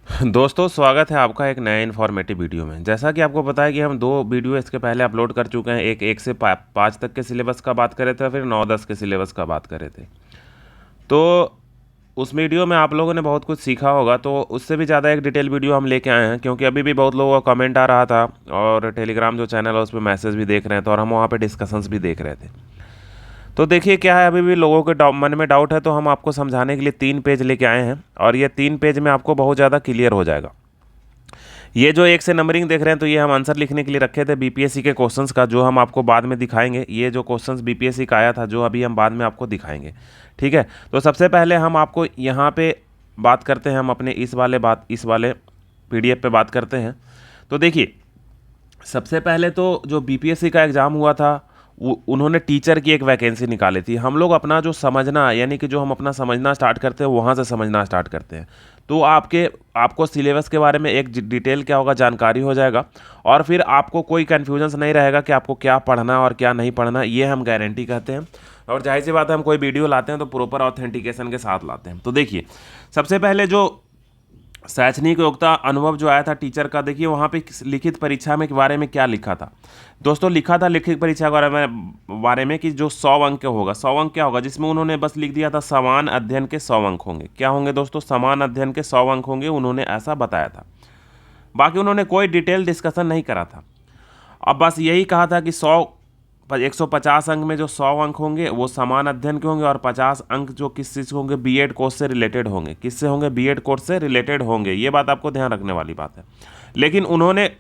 दोस्तों, स्वागत है आपका एक नए इन्फॉर्मेटिव वीडियो में। जैसा कि आपको पता है कि हम 2 वीडियो इसके पहले अपलोड कर चुके हैं। एक 1 से 5 तक के सिलेबस का बात करे थे, फिर 9-10 के सिलेबस का बात करे थे। तो उस वीडियो में आप लोगों ने बहुत कुछ सीखा होगा, तो उससे भी ज़्यादा एक डिटेल वीडियो हम लेके आए हैं, क्योंकि अभी भी बहुत लोगों का कमेंट आ रहा था और टेलीग्राम जो चैनल है उस पर मैसेज भी देख रहे हैं, तो और हम वहाँ पे डिस्कशंस भी देख रहे थे। तो देखिए क्या है, अभी भी लोगों के मन में डाउट है, तो हम आपको समझाने के लिए 3 पेज लेके आए हैं और ये 3 पेज में आपको बहुत ज़्यादा क्लियर हो जाएगा। ये जो 1 से नंबरिंग देख रहे हैं, तो ये हम आंसर लिखने के लिए रखे थे बीपीएससी के क्वेश्चंस का, जो हम आपको बाद में दिखाएंगे। ये जो क्वेश्चंस बीपीएससी का आया था, जो अभी हम बाद में आपको दिखाएंगे। ठीक है, तो सबसे पहले हम आपको यहाँ पे बात करते हैं, हम अपने इस वाले पीडीएफ पे बात करते हैं। तो देखिए, सबसे पहले तो जो बीपीएससी का एग्ज़ाम हुआ था, उन्होंने टीचर की एक वैकेंसी निकाली थी। हम लोग अपना जो समझना, यानी कि जो हम अपना समझना स्टार्ट करते हैं, वहाँ से समझना स्टार्ट करते हैं। तो आपको सिलेबस के बारे में एक डिटेल क्या होगा, जानकारी हो जाएगा, और फिर आपको कोई कन्फ्यूजन्स नहीं रहेगा कि आपको क्या पढ़ना और क्या नहीं पढ़ना। ये हम गारंटी कहते हैं। और जाहिर सी बात है, हम कोई वीडियो लाते हैं तो प्रॉपर ऑथेंटिकेशन के साथ लाते हैं। तो देखिए, सबसे पहले जो शैक्षणिक योग्यता अनुभव जो आया था टीचर का, देखिए वहाँ पे लिखित परीक्षा में के बारे में क्या लिखा था। दोस्तों, लिखा था लिखित परीक्षा के बारे में कि जो 100 अंक के होगा। 100 अंक क्या होगा, जिसमें उन्होंने बस लिख दिया था समान अध्ययन के 100 अंक होंगे। क्या होंगे दोस्तों? समान अध्ययन के 100 अंक होंगे, उन्होंने ऐसा बताया था। बाकी उन्होंने कोई डिटेल डिस्कशन नहीं करा था। अब बस यही कहा था कि 150 अंक में जो 100 अंक होंगे वो समान अध्ययन के होंगे, और 50 अंक जो किस चीज़ के होंगे, बीएड कोर्स से रिलेटेड होंगे। किससे होंगे? बीएड कोर्स से रिलेटेड होंगे। ये बात आपको ध्यान रखने वाली बात है। लेकिन उन्होंने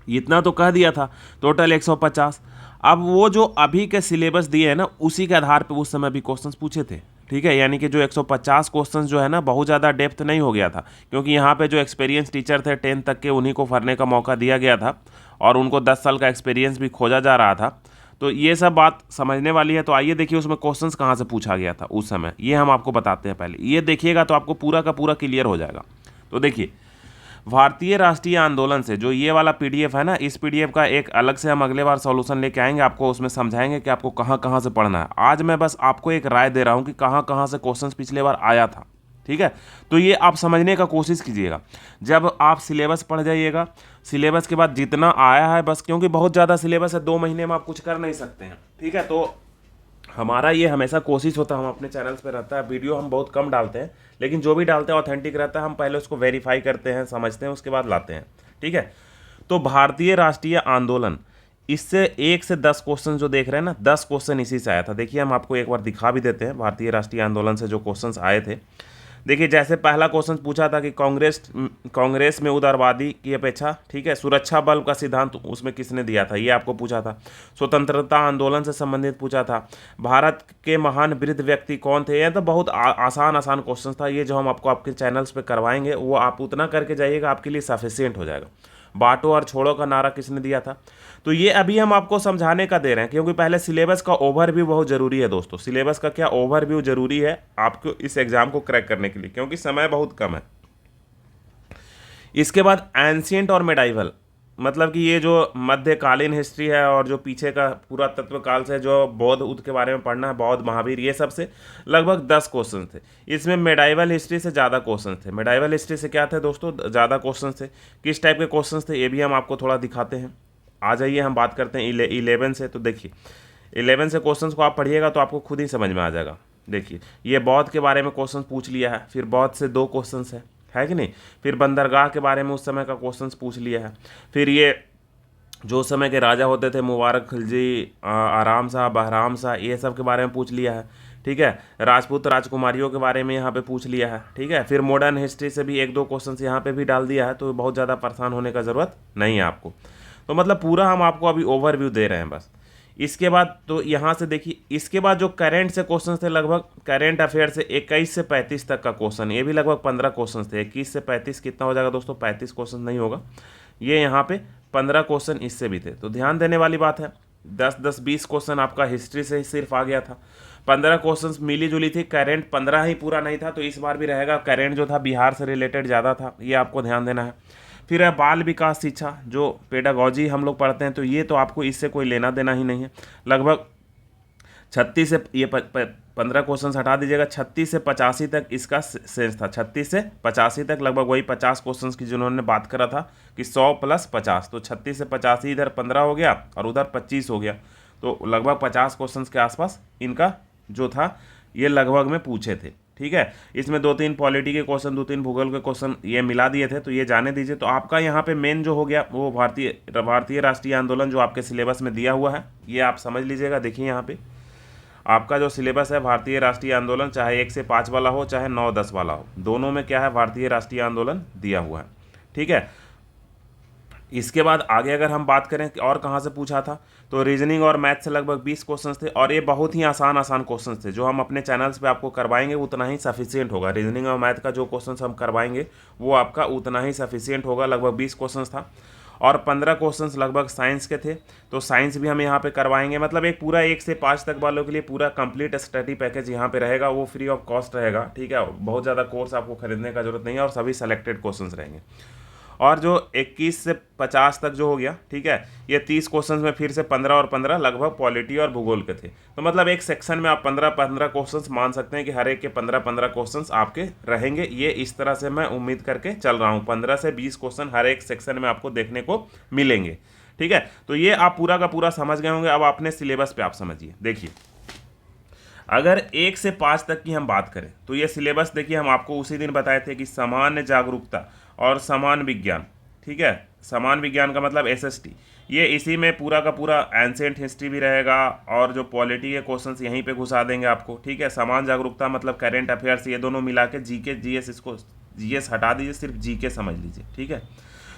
इतना तो कह दिया था, टोटल 150। अब वो जो अभी के सिलेबस दिए हैं ना, उसी के आधार पे उस समय भी क्वेश्चंस पूछे थे। ठीक है, यानी कि जो 150 क्वेश्चंस जो है ना, बहुत ज़्यादा डेप्थ नहीं हो गया था, क्योंकि यहाँ पे जो एक्सपीरियंस टीचर थे 10 तक के, उन्हीं को भरने का मौका दिया गया था, और उनको 10 साल का एक्सपीरियंस भी खोजा जा रहा था। तो ये सब बात समझने वाली है। तो आइए देखिए उसमें क्वेश्चंस कहाँ से पूछा गया था उस समय, ये हम आपको बताते हैं। पहले ये देखिएगा तो आपको पूरा का पूरा क्लियर हो जाएगा। तो देखिए, भारतीय राष्ट्रीय आंदोलन से जो ये वाला पीडीएफ है ना, इस पीडीएफ का एक अलग से हम अगले बार सॉल्यूशन लेके आएंगे, आपको उसमें समझाएंगे कि आपको कहाँ कहाँ से पढ़ना है। आज मैं बस आपको एक राय दे रहा हूँ कि कहाँ कहाँ से क्वेश्चंस पिछले बार आया था। ठीक है, तो ये आप समझने का कोशिश कीजिएगा। जब आप सिलेबस पढ़ जाइएगा, सिलेबस के बाद जितना आया है बस, क्योंकि बहुत ज़्यादा सिलेबस है, 2 महीने में आप कुछ कर नहीं सकते हैं। ठीक है, तो हमारा ये हमेशा कोशिश होता है, हम अपने चैनल्स पे रहता है, वीडियो हम बहुत कम डालते हैं, लेकिन जो भी डालते हैं ऑथेंटिक रहता है। हम पहले उसको वेरीफाई करते हैं, समझते हैं, उसके बाद लाते हैं। ठीक है, तो भारतीय राष्ट्रीय आंदोलन, इससे 1 से 10 क्वेश्चन जो देख रहे हैं ना, 10 क्वेश्चन इसी से आया था। देखिए, हम आपको एक बार दिखा भी देते हैं भारतीय राष्ट्रीय आंदोलन से जो क्वेश्चन आए थे। देखिए, जैसे पहला क्वेश्चन पूछा था कि कांग्रेस में उदारवादी की अपेक्षा, ठीक है, सुरक्षा बल का सिद्धांत उसमें किसने दिया था, ये आपको पूछा था। स्वतंत्रता आंदोलन से संबंधित पूछा था। भारत के महान वृद्ध व्यक्ति कौन थे। ये तो बहुत आसान आसान क्वेश्चन था। ये जो हम आपको आपके चैनल्स पे करवाएंगे, वो आप उतना करके जाइएगा, आपके लिए सफिशियंट हो जाएगा। बांटो और छोड़ो का नारा किसने दिया था। तो ये अभी हम आपको समझाने का दे रहे हैं, क्योंकि पहले सिलेबस का ओवरव्यू बहुत ज़रूरी है दोस्तों। सिलेबस का क्या ओवरव्यू ज़रूरी है आपको इस एग्ज़ाम को क्रैक करने के लिए, क्योंकि समय बहुत कम है। इसके बाद एंशियंट और मेडाइवल, मतलब कि ये जो मध्यकालीन हिस्ट्री है और जो पीछे का पूरा तत्व काल से जो बौद्ध उद के बारे में पढ़ना है, बौद्ध महावीर, ये सब से लगभग 10 क्वेश्चन थे। इसमें मेडाइवल हिस्ट्री से ज़्यादा क्वेश्चन थे। मेडाइवल हिस्ट्री से क्या थे दोस्तों? ज़्यादा क्वेश्चन थे। किस टाइप के क्वेश्चन थे, ये भी हम आपको थोड़ा दिखाते हैं। आ जाइए, हम बात करते हैं 11 से। तो देखिए, 11 से क्वेश्चंस को आप पढ़िएगा तो आपको खुद ही समझ में आ जाएगा। देखिए, ये बौद्ध के बारे में क्वेश्चन पूछ लिया है, फिर बौद्ध से 2 क्वेश्चंस है कि नहीं। फिर बंदरगाह के बारे में उस समय का क्वेश्चंस पूछ लिया है। फिर ये जो उस समय के राजा होते थे, मुबारक खिलजी, आराम शाह, बहराम शाह, ये सब के बारे में पूछ लिया है। ठीक है, राजपूत राजकुमारियों के बारे में यहाँ पे पूछ लिया है। ठीक है, फिर मॉडर्न हिस्ट्री से भी 1-2 क्वेश्चंस यहाँ पे भी डाल दिया है। तो बहुत ज़्यादा परेशान होने का ज़रूरत नहीं है आपको। तो मतलब पूरा हम आपको अभी ओवरव्यू दे रहे हैं बस। इसके बाद तो यहाँ से देखिए, इसके बाद जो करंट से क्वेश्चन थे, लगभग करंट अफेयर से 21 से 35 तक का क्वेश्चन, ये भी लगभग 15 क्वेश्चन थे। 21 से 35 कितना हो जाएगा दोस्तों? 35 क्वेश्चन नहीं होगा, ये यहाँ पे 15 क्वेश्चन इससे भी थे। तो ध्यान देने वाली बात है, 10-10, 20 क्वेश्चन आपका हिस्ट्री से ही सिर्फ आ गया था। 15 क्वेश्चन मिली जुली थी, करंट 15 ही पूरा नहीं था, तो इस बार भी रहेगा। करंट जो था बिहार से रिलेटेड ज़्यादा था, ये आपको ध्यान देना है। फिर है बाल विकास शिक्षा, जो पेडागॉजी हम लोग पढ़ते हैं, तो ये तो आपको इससे कोई लेना देना ही नहीं है। लगभग 36 से ये 15 क्वेश्चन हटा दीजिएगा, 36 से 85 तक इसका सेंस था। 36 से 85 तक लगभग वही 50 क्वेश्चन की जिन्होंने बात करा था कि 100 + 50, तो 36 से 85 इधर 15 हो गया और उधर 25 हो गया, तो लगभग 50 क्वेश्चन के आसपास इनका जो था ये लगभग में पूछे थे। ठीक है, इसमें 2-3 पॉलिटी के क्वेश्चन, 2-3 भूगोल के क्वेश्चन ये मिला दिए थे, तो ये जाने दीजिए। तो आपका यहाँ पे मेन जो हो गया वो भारतीय राष्ट्रीय आंदोलन जो आपके सिलेबस में दिया हुआ है, ये आप समझ लीजिएगा। देखिए यहाँ पे आपका जो सिलेबस है भारतीय राष्ट्रीय आंदोलन, चाहे 1 से 5 वाला हो चाहे 9-10 वाला हो, दोनों में क्या है, भारतीय राष्ट्रीय आंदोलन दिया हुआ है। ठीक है, इसके बाद आगे अगर हम बात करें कि और कहाँ से पूछा था, तो रीजनिंग और मैथ से लगभग 20 क्वेश्चन थे, और ये बहुत ही आसान क्वेश्चन थे। जो हम अपने चैनल्स पे आपको करवाएंगे उतना ही सफिशियंट होगा। रीजनिंग और मैथ का जो क्वेश्चन हम करवाएंगे वो आपका उतना ही सफिशियंट होगा। लगभग 20 क्वेश्चन था और 15 क्वेश्चंस लगभग साइंस के थे, तो साइंस भी हम यहाँ पे करवाएंगे। मतलब एक पूरा 1 से 5 तक वालों के लिए पूरा कंप्लीट स्टडी पैकेज यहाँ पे रहेगा, वो फ्री ऑफ कॉस्ट रहेगा। ठीक है, बहुत ज़्यादा कोर्स आपको खरीदने का जरूरत नहीं है और सभी सेलेक्टेड क्वेश्चंस रहेंगे। और जो 21 से 50 तक जो हो गया, ठीक है, ये 30 क्वेश्चंस में फिर से 15 और 15 लगभग पॉलिटी और भूगोल के थे। तो मतलब एक सेक्शन में आप 15-15 क्वेश्चंस मान सकते हैं कि हर एक के 15-15 क्वेश्चंस आपके रहेंगे। ये इस तरह से मैं उम्मीद करके चल रहा हूँ, 15 से 20 क्वेश्चन हर एक सेक्शन में आपको देखने को मिलेंगे। ठीक है, तो ये आप पूरा का पूरा समझ गए होंगे। अब अपने सिलेबस पे आप समझिए। देखिए, अगर 1 से 5 तक की हम बात करें तो ये सिलेबस देखिए, हम आपको उसी दिन बताए थे कि सामान्य जागरूकता और समान विज्ञान, ठीक है, समान विज्ञान का मतलब SST, ये इसी में पूरा का पूरा एंशिएंट हिस्ट्री भी रहेगा और जो पॉलिटी के क्वेश्चंस यहीं पे घुसा देंगे आपको। ठीक है, समान जागरूकता मतलब करेंट अफेयर्स, ये दोनों मिला के GK GS, इसको GS हटा दीजिए, सिर्फ GK समझ लीजिए। ठीक है,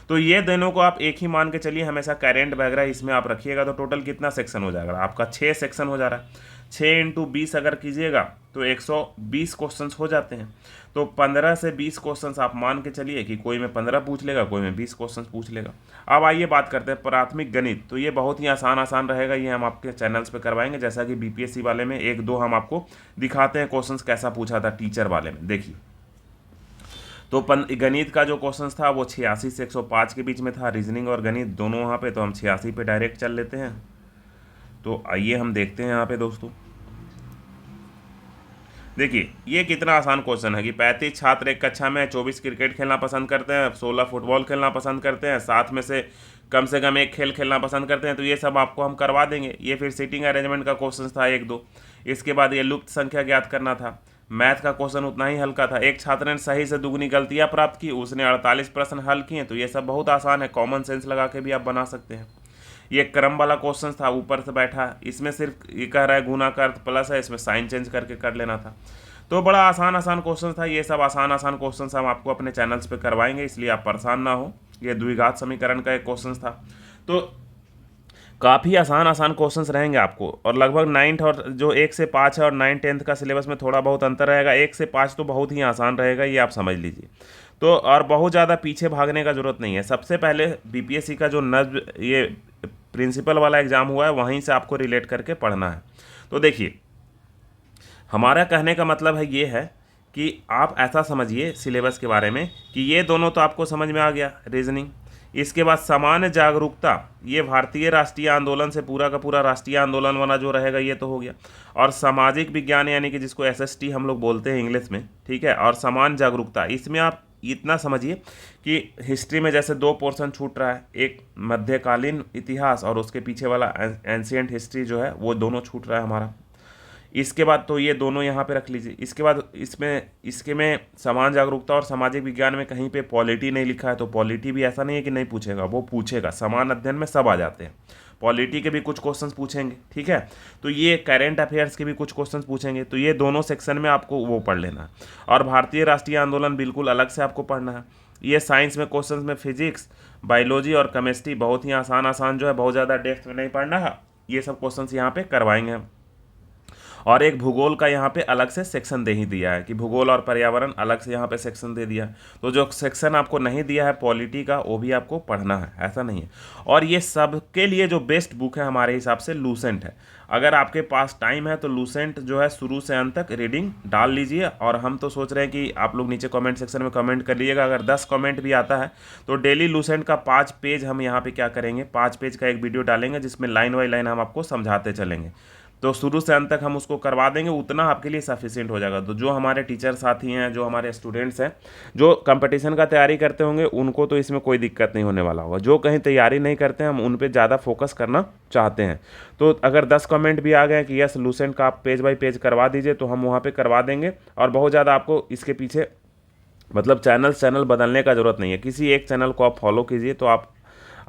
तो ये दोनों को आप एक ही मान के चलिए, हमेशा करेंट वगैरह इसमें आप रखिएगा। तो टोटल कितना सेक्शन हो जाएगा आपका, 6 सेक्शन हो जा रहा है। 6 × 20 अगर कीजिएगा तो 120 क्वेश्चंस हो जाते हैं। तो 15 से 20 क्वेश्चंस आप मान के चलिए कि कोई में 15 पूछ लेगा, कोई में 20 क्वेश्चंस पूछ लेगा। अब आइए बात करते हैं प्राथमिक गणित। तो ये बहुत ही आसान रहेगा, ये हम आपके चैनल्स पे करवाएंगे। जैसा कि BPSC वाले में 1-2 हम आपको दिखाते हैं क्वेश्चंस कैसा पूछा था टीचर वाले में। देखिए, तो गणित का जो क्वेश्चन था वो 86 से 105 के बीच में था, रीजनिंग और गणित दोनों वहाँ पे। तो हम 86 पे डायरेक्ट चल लेते हैं। तो आइए हम देखते हैं यहाँ पे दोस्तों। देखिए, ये कितना आसान क्वेश्चन है कि 35 छात्र एक कक्षा में 24 क्रिकेट खेलना पसंद करते हैं, 16 फुटबॉल खेलना पसंद करते हैं, 7 में से कम एक खेल खेलना पसंद करते हैं। तो ये सब आपको हम करवा देंगे। ये फिर सीटिंग अरेंजमेंट का क्वेश्चन था 1-2। इसके बाद ये लुप्त संख्या ज्ञात करना था। मैथ का क्वेश्चन उतना ही हल्का था। एक छात्र ने सही से दुगनी गलतियां प्राप्त की, उसने 48 प्रश्न हल किए। तो ये सब बहुत आसान है, कॉमन सेंस लगा के भी आप बना सकते हैं। ये क्रम वाला क्वेश्चन था, ऊपर से बैठा, इसमें सिर्फ ये कह रहा है गुना का अर्थ प्लस है, इसमें साइन चेंज करके कर लेना था। तो बड़ा आसान क्वेश्चन था। ये सब आसान क्वेश्चन हम आपको अपने चैनल्स पे करवाएंगे, इसलिए आप परेशान ना हो। ये द्विघात समीकरण का एक क्वेश्चन था। तो काफ़ी आसान क्वेश्चंस रहेंगे आपको। और लगभग 9th और जो 1 से 5 है और 9th 10th का सिलेबस में थोड़ा बहुत अंतर रहेगा। 1 से 5 तो बहुत ही आसान रहेगा, ये आप समझ लीजिए। तो और बहुत ज़्यादा पीछे भागने का ज़रूरत नहीं है। सबसे पहले BPSC का जो ये प्रिंसिपल वाला एग्ज़ाम हुआ है वहीं से आपको रिलेट करके पढ़ना है। तो देखिए, हमारा कहने का मतलब है ये है कि आप ऐसा समझिए सिलेबस के बारे में कि ये दोनों तो आपको समझ में आ गया, रीजनिंग। इसके बाद सामान्य जागरूकता, ये भारतीय राष्ट्रीय आंदोलन से पूरा का पूरा राष्ट्रीय आंदोलन वाला जो रहेगा ये तो हो गया। और सामाजिक विज्ञान यानी कि जिसको SST हम लोग बोलते हैं इंग्लिश में, ठीक है। और समान जागरूकता, इसमें आप इतना समझिए कि हिस्ट्री में जैसे 2 पोर्शन छूट रहा है, एक मध्यकालीन इतिहास और उसके पीछे वाला एंशिएंट हिस्ट्री जो है वो दोनों छूट रहा है हमारा। इसके बाद तो ये दोनों यहाँ पे रख लीजिए। इसके बाद इसके में समान जागरूकता और सामाजिक विज्ञान में कहीं पे पॉलिटी नहीं लिखा है, तो पॉलिटी भी ऐसा नहीं है कि नहीं पूछेगा, वो पूछेगा। समान अध्ययन में सब आ जाते हैं, पॉलिटी के भी कुछ क्वेश्चंस पूछेंगे, ठीक है। तो ये करेंट अफेयर्स के भी कुछ क्वेश्चंस पूछेंगे। तो ये दोनों सेक्शन में आपको वो पढ़ लेना है। और भारतीय राष्ट्रीय आंदोलन बिल्कुल अलग से आपको पढ़ना है। ये साइंस में क्वेश्चंस में फिजिक्स, बायोलॉजी और केमिस्ट्री बहुत ही आसान जो है, बहुत ज़्यादा डेप्थ में नहीं पढ़ना है। ये सब क्वेश्चंस यहाँ पे करवाएंगे हम। और एक भूगोल का यहाँ पे अलग से सेक्शन दे ही दिया है कि भूगोल और पर्यावरण अलग से यहाँ पे सेक्शन दे दिया है। तो जो सेक्शन आपको नहीं दिया है पॉलिटी का, वो भी आपको पढ़ना है, ऐसा नहीं है। और ये सब के लिए जो बेस्ट बुक है हमारे हिसाब से लूसेंट है। अगर आपके पास टाइम है तो लूसेंट जो है शुरू से अंत तक रीडिंग डाल लीजिए। और हम तो सोच रहे हैं कि आप लोग नीचे कमेंट सेक्शन में कमेंट कर लीजिएगा। अगर 10 कमेंट भी आता है तो डेली लूसेंट का 5 पेज हम यहाँ पे क्या करेंगे, 5 पेज का एक वीडियो डालेंगे जिसमें लाइन बाई लाइन हम आपको समझाते चलेंगे। तो शुरू से अंत तक हम उसको करवा देंगे, उतना आपके लिए सफिशिएंट हो जाएगा। तो जो हमारे टीचर साथी हैं, जो हमारे स्टूडेंट्स हैं, जो कंपटीशन का तैयारी करते होंगे, उनको तो इसमें कोई दिक्कत नहीं होने वाला होगा। जो कहीं तैयारी नहीं करते हैं, हम उन पर ज़्यादा फोकस करना चाहते हैं, तो अगर 10 कमेंट भी आ गए कि यस लूसेंट का आप पेज बाय पेज करवा दीजिए, तो हम वहाँ पर करवा देंगे। और बहुत ज़्यादा आपको इसके पीछे मतलब चैनल बदलने का ज़रूरत नहीं है। किसी एक चैनल को आप फॉलो कीजिए तो आप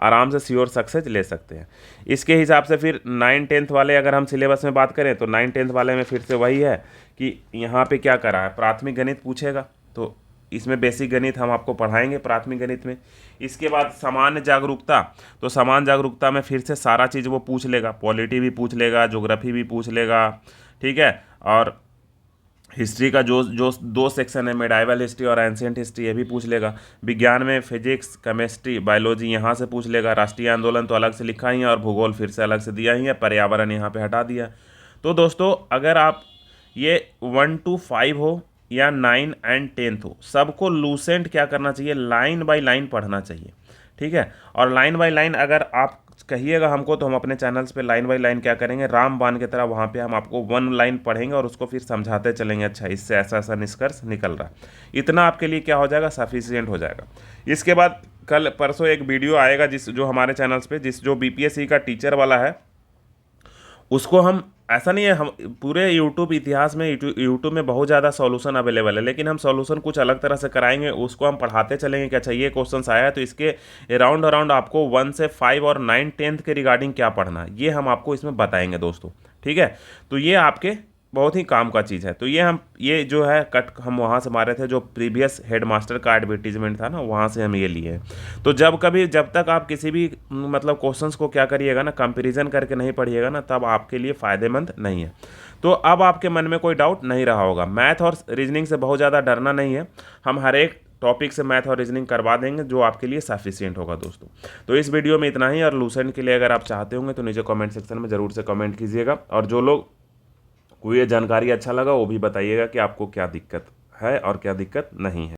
आराम से श्योर सक्सेस ले सकते हैं। इसके हिसाब से फिर 9-10th वाले अगर हम सिलेबस में बात करें तो 9-10th वाले में फिर से वही है कि यहाँ पे क्या करा है, प्राथमिक गणित पूछेगा, तो इसमें बेसिक गणित हम आपको पढ़ाएंगे प्राथमिक गणित में। इसके बाद सामान्य जागरूकता, तो सामान्य जागरूकता में फिर से सारा चीज़ वो पूछ लेगा, पॉलिटी भी पूछ लेगा, ज्योग्राफी भी पूछ लेगा, ठीक है। और हिस्ट्री का जो जो 2 सेक्शन है, मेडाइवल हिस्ट्री और एंशिएंट हिस्ट्री, ये भी पूछ लेगा। विज्ञान में फिजिक्स, केमिस्ट्री, बायोलॉजी यहाँ से पूछ लेगा। राष्ट्रीय आंदोलन तो अलग से लिखा ही है और भूगोल फिर से अलग से दिया ही है, पर्यावरण यहाँ पे हटा दिया। तो दोस्तों अगर आप ये 1 to 5 हो या 9 and 10th हो, सबको लूसेंट क्या करना चाहिए, लाइन बाय लाइन पढ़ना चाहिए, ठीक है। और लाइन बाय लाइन अगर आप कहिएगा हमको, तो हम अपने चैनल्स पे लाइन बाय लाइन क्या करेंगे, रामबाण की तरह वहाँ पे हम आपको 1 लाइन पढ़ेंगे और उसको फिर समझाते चलेंगे, अच्छा इससे ऐसा ऐसा निष्कर्ष निकल रहा है। इतना आपके लिए क्या हो जाएगा, सफिशिएंट हो जाएगा। इसके बाद कल परसों एक वीडियो आएगा जो हमारे चैनल्स पे, जो बीपीएससी का टीचर वाला है, उसको हम, ऐसा नहीं है, हम पूरे यूट्यूब इतिहास में, यूट्यूब में बहुत ज़्यादा सॉल्यूशन अवेलेबल है, लेकिन हम सॉल्यूशन कुछ अलग तरह से कराएंगे, उसको हम पढ़ाते चलेंगे कि अच्छा ये क्वेश्चन आया है तो इसके अराउंड आपको 1 से 5 और 9-10th के रिगार्डिंग क्या पढ़ना है, ये हम आपको इसमें बताएंगे दोस्तों, ठीक है। तो ये आपके बहुत ही काम का चीज़ है। तो ये जो है कट हम वहाँ से मारे थे, जो प्रीवियस हेडमास्टर का एडवर्टीजमेंट था ना, वहाँ से हम ये लिए हैं। तो जब तक आप किसी भी मतलब क्वेश्चंस को क्या करिएगा ना, कंपैरिजन करके नहीं पढ़िएगा ना, तब आपके लिए फ़ायदेमंद नहीं है। तो अब आपके मन में कोई डाउट नहीं रहा होगा। मैथ और रीजनिंग से बहुत ज़्यादा डरना नहीं है, हम हर एक टॉपिक से मैथ और रीजनिंग करवा देंगे जो आपके लिए सफिशिएंट होगा दोस्तों। तो इस वीडियो में इतना ही, और लूसेंट के लिए अगर आप चाहते होंगे तो नीचे कमेंट सेक्शन में ज़रूर से कमेंट कीजिएगा। और जो लोग को ये जानकारी अच्छा लगा वो भी बताइएगा कि आपको क्या दिक्कत है और क्या दिक्कत नहीं है।